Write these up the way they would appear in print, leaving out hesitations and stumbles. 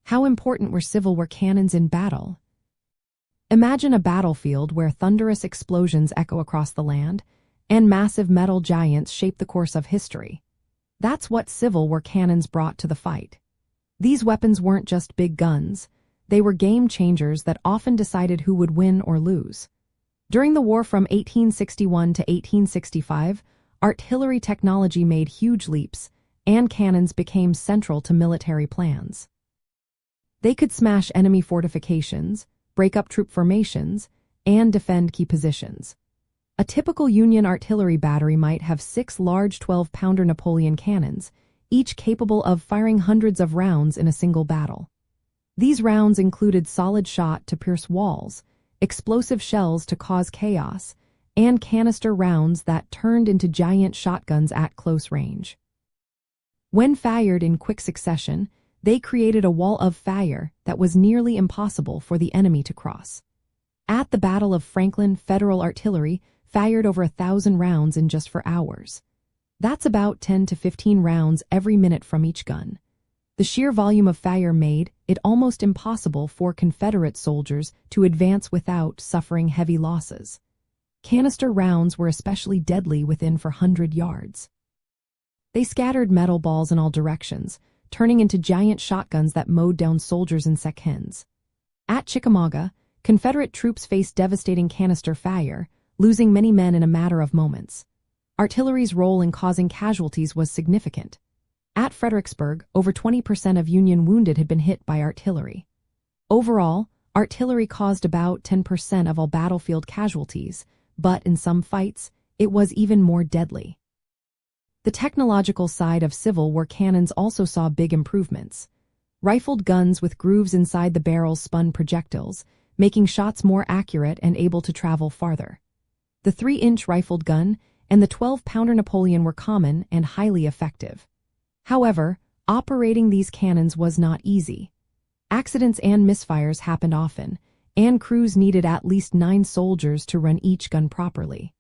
How important were Civil War cannons in battle? Imagine a battlefield where thunderous explosions echo across the land, and massive metal giants shape the course of history. That's what Civil War cannons brought to the fight. These weapons weren't just big guns, they were game changers that often decided who would win or lose. During the war from 1861 to 1865, artillery technology made huge leaps, and cannons became central to military plans. They could smash enemy fortifications, break up troop formations, and defend key positions. A typical Union artillery battery might have 6 large 12-pounder Napoleon cannons, each capable of firing hundreds of rounds in a single battle. These rounds included solid shot to pierce walls, explosive shells to cause chaos, and canister rounds that turned into giant shotguns at close range. When fired in quick succession, they created a wall of fire that was nearly impossible for the enemy to cross. At the Battle of Franklin, Federal artillery fired over 1,000 rounds in just 4 hours. That's about 10 to 15 rounds every minute from each gun. The sheer volume of fire made it almost impossible for Confederate soldiers to advance without suffering heavy losses. Canister rounds were especially deadly within 400 yards. They scattered metal balls in all directions, turning into giant shotguns that mowed down soldiers in seconds. At Chickamauga, Confederate troops faced devastating canister fire, losing many men in a matter of moments. Artillery's role in causing casualties was significant. At Fredericksburg, over 20% of Union wounded had been hit by artillery. Overall, artillery caused about 10% of all battlefield casualties, but in some fights, it was even more deadly. The technological side of Civil War cannons also saw big improvements. Rifled guns with grooves inside the barrels spun projectiles, making shots more accurate and able to travel farther. The 3-inch rifled gun and the 12-pounder Napoleon were common and highly effective. However, operating these cannons was not easy. Accidents and misfires happened often, and crews needed at least 9 soldiers to run each gun properly.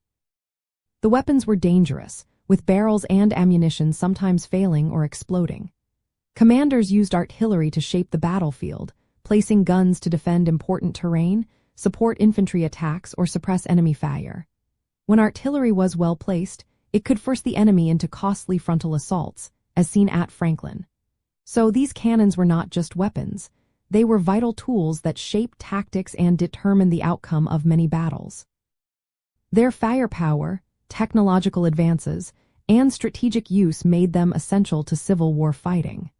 The weapons were dangerous, with barrels and ammunition sometimes failing or exploding. Commanders used artillery to shape the battlefield, placing guns to defend important terrain, support infantry attacks, or suppress enemy fire. When artillery was well placed, it could force the enemy into costly frontal assaults, as seen at Franklin. So these cannons were not just weapons, they were vital tools that shaped tactics and determined the outcome of many battles. Their firepower, technological advances, and strategic use made them essential to Civil War fighting.